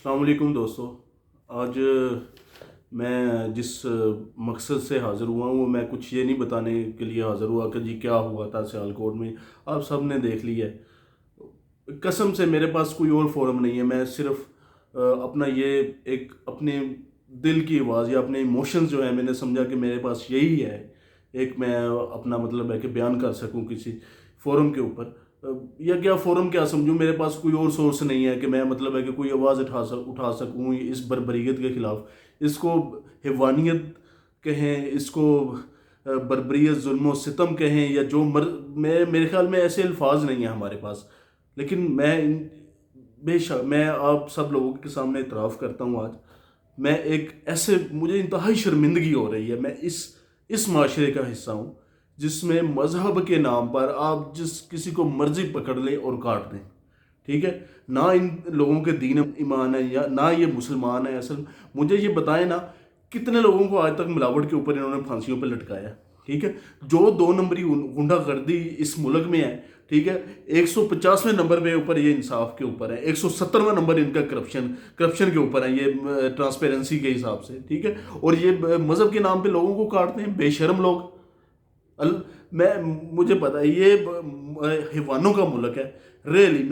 السلام علیکم دوستو. آج میں جس مقصد سے حاضر ہوا ہوں وہ میں کچھ یہ نہیں بتانے کے لیے حاضر ہوا کہ جی کیا ہوا تھا سیالکوٹ میں. آپ سب نے دیکھ لی ہے. قسم سے میرے پاس کوئی اور فورم نہیں ہے. میں صرف اپنا یہ ایک اپنے دل کی آواز یا اپنے ایموشنز جو ہیں میں نے سمجھا کہ میرے پاس یہی ہے ایک میں اپنا مطلب ہے کہ بیان کر سکوں کسی فورم کے اوپر. یا کیا فورم کیا سمجھوں, میرے پاس کوئی اور سورس نہیں ہے کہ میں مطلب ہے کہ کوئی آواز اٹھا سکوں اس بربریت کے خلاف. اس کو حیوانیت کہیں, اس کو بربریت ظلم و ستم کہیں, یا جو میرے خیال میں ایسے الفاظ نہیں ہیں ہمارے پاس. لیکن میں بے شک میں آپ سب لوگوں کے سامنے اعتراف کرتا ہوں. آج میں ایک ایسے مجھے انتہائی شرمندگی ہو رہی ہے. میں اس معاشرے کا حصہ ہوں جس میں مذہب کے نام پر آپ جس کسی کو مرضی پکڑ لیں اور کاٹ دیں. ٹھیک ہے, نہ ان لوگوں کے دین ایمان ہے یا نہ یہ مسلمان ہیں. اصل مجھے یہ بتائیں نا کتنے لوگوں کو آج تک ملاوٹ کے اوپر انہوں نے پھانسیوں پہ لٹکایا. ٹھیک ہے, جو 2 نمبری غنڈہ گردی اس ملک میں ہے. ٹھیک ہے, 150ویں نمبر پہ اوپر یہ انصاف کے اوپر ہے, 170واں نمبر ان کا کرپشن کے اوپر ہے, یہ ٹرانسپیرنسی کے حساب سے. ٹھیک ہے, اور یہ مذہب کے نام پہ لوگوں کو کاٹتے ہیں, بے شرم لوگ. مجھے پتا ہے یہ حیوانوں کا ملک ہے. ریئلی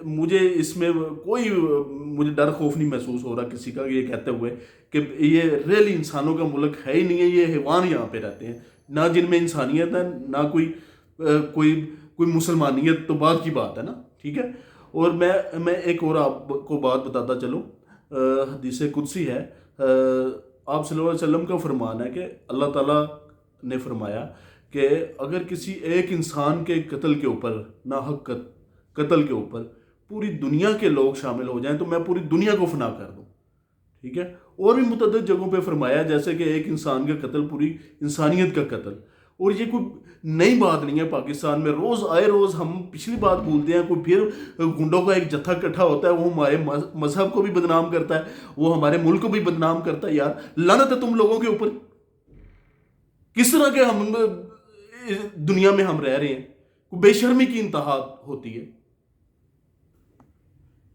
مجھے اس میں کوئی مجھے ڈر خوف نہیں محسوس ہو رہا کسی کا یہ کہتے ہوئے کہ یہ ریئلی انسانوں کا ملک ہے ہی نہیں ہے. یہ حیوان یہاں پہ رہتے ہیں, نہ جن میں انسانیت ہے نہ کوئی مسلمانیت. تو بات کی بات ہے نا. ٹھیک ہے, اور میں ایک اور آپ کو بات بتاتا چلوں. حدیث قدسی ہے, آپ صلی اللہ علیہ وسلم کا فرمان ہے کہ اللہ تعالیٰ نے فرمایا کہ اگر کسی ایک انسان کے قتل کے اوپر, ناحق قتل کے اوپر پوری دنیا کے لوگ شامل ہو جائیں تو میں پوری دنیا کو فنا کر دوں. ٹھیک ہے, اور بھی متعدد جگہوں پہ فرمایا جیسے کہ ایک انسان کا قتل پوری انسانیت کا قتل. اور یہ کوئی نئی بات نہیں ہے. پاکستان میں روز ہم پچھلی بات بھولتے ہیں, کوئی پھر گنڈوں کا ایک جتھا اکٹھا ہوتا ہے, وہ ہمارے مذہب کو بھی بدنام کرتا ہے, وہ ہمارے ملک کو بھی بدنام کرتا ہے. یار لعنت ہے تم لوگوں کے اوپر. کس طرح کے ہم دنیا میں ہم رہ رہے ہیں. بے شرمی کی انتہا ہوتی ہے.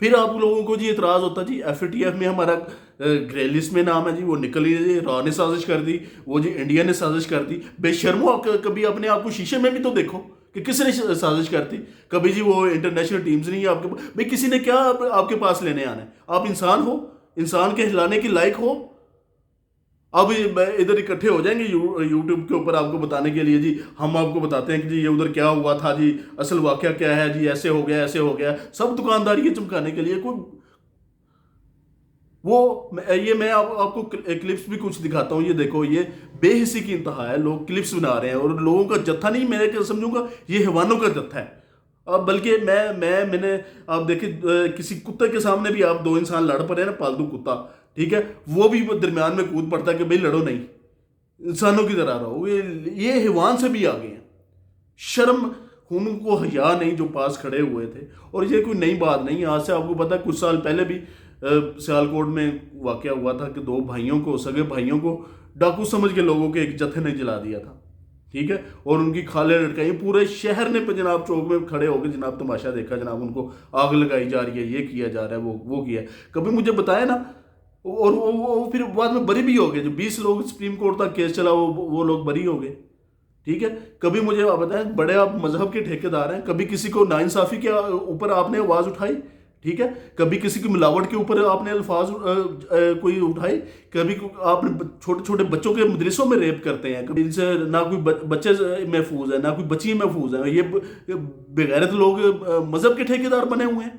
پھر آپ لوگوں کو جی اعتراض ہوتا جی ایف اے ٹی ایف میں ہمارا گرے لسٹ میں نام ہے جی, وہ نکل جی را نے سازش کر دی, وہ جی انڈیا نے سازش کر دی. بے شرمو, کبھی اپنے آپ کو شیشے میں بھی تو دیکھو کہ کس نے سازش کرتی. کبھی جی وہ انٹرنیشنل ٹیمز نہیں ہے آپ کے پاس. بھائی کسی نے کیا آپ کے پاس لینے آنا ہے؟ آپ انسان ہو, انسان کے ہلانے کی لائق ہو. اب ادھر اکٹھے ہو جائیں گے یوٹیوب کے اوپر آپ کو بتانے کے لیے جی ہم آپ کو بتاتے ہیں کہ جی یہ ادھر کیا ہوا تھا, جی اصل واقعہ کیا ہے, جی ایسے ہو گیا ایسے ہو گیا, سب دکانداری کے چمکانے کے لیے. یہ میں آپ کو کلپس بھی کچھ دکھاتا ہوں. یہ دیکھو, یہ بے حسی کی انتہا ہے. لوگ کلپس بنا رہے ہیں اور لوگوں کا جتھا نہیں, میں سمجھوں گا یہ حیوانوں کا جتھا ہے. اب بلکہ میں نے آپ دیکھیں کسی کتے کے سامنے بھی آپ 2 انسان لڑ پڑے نا, پالتو کتا, ٹھیک ہے, وہ بھی درمیان میں کود پڑتا ہے کہ بھائی لڑو نہیں, انسانوں کی طرح رہو. یہ حیوان سے بھی آگے ہیں. شرم ان کو حیا نہیں جو پاس کھڑے ہوئے تھے. اور یہ کوئی نئی بات نہیں. آج سے آپ کو پتا ہے کچھ سال پہلے بھی سیالکوٹ میں واقعہ ہوا تھا کہ 2 سگے بھائیوں کو ڈاکو سمجھ کے لوگوں کے ایک جتھے نے جلا دیا تھا. ٹھیک ہے, اور ان کی کھالیں لٹکائی. پورے شہر نے جناب چوک میں کھڑے ہو کے جناب تماشا دیکھا, جناب ان کو آگ لگائی جا رہی ہے, یہ کیا جا رہا ہے, وہ کیا ہے. کبھی مجھے بتایا نا, اور وہ پھر بعد میں بری بھی ہو گئے. جو 20 لوگ سپریم کورٹ تک کیس چلا وہ لوگ بری ہو گئے. ٹھیک ہے, کبھی مجھے بتائیں بڑے آپ مذہب کے ٹھیکیدار ہیں, کبھی کسی کو ناانصافی کے اوپر آپ نے آواز اٹھائی. ٹھیک ہے, کبھی کسی کی ملاوٹ کے اوپر آپ نے الفاظ کوئی اٹھائی. کبھی آپ نے چھوٹے چھوٹے بچوں کے مدرسوں میں ریپ کرتے ہیں. کبھی ان سے نہ کوئی بچے محفوظ ہیں نہ کوئی بچی محفوظ ہیں. یہ بغیرت لوگ مذہب کے ٹھیکیدار بنے ہوئے ہیں.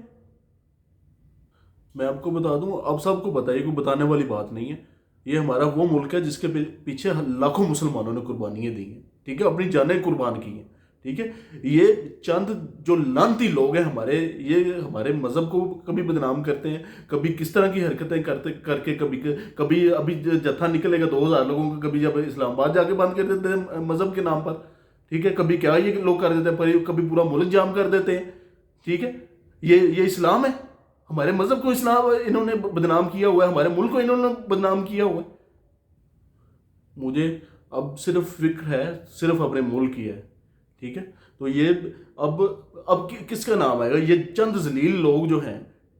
میں آپ کو بتا دوں, اب سب کو بتائیے, کوئی بتانے والی بات نہیں ہے. یہ ہمارا وہ ملک ہے جس کے پیچھے لاکھوں مسلمانوں نے قربانیاں دی ہیں. ٹھیک ہے, اپنی جانیں قربان کی ہیں. ٹھیک ہے, یہ چند جو لعنتی لوگ ہیں ہمارے, یہ ہمارے مذہب کو کبھی بدنام کرتے ہیں, کبھی کس طرح کی حرکتیں کر کے کبھی ابھی جتھا نکلے گا 2000 لوگوں کا, کبھی جب اسلام آباد جا کے بند کر دیتے ہیں مذہب کے نام پر. ٹھیک ہے, کبھی کیا یہ لوگ کر دیتے ہیں, کبھی پورا ملک جام کر دیتے ہیں. ٹھیک ہے, یہ اسلام ہے؟ ہمارے مذہب کو اسلام انہوں نے بدنام کیا ہوا ہے, ہمارے ملک کو انہوں نے بدنام کیا ہوا ہے. مجھے اب صرف فکر ہے صرف اپنے ملک کی ہے. ٹھیک ہے, تو یہ اب کس کا نام آئے گا؟ یہ چند ذلیل لوگ جو ہیں,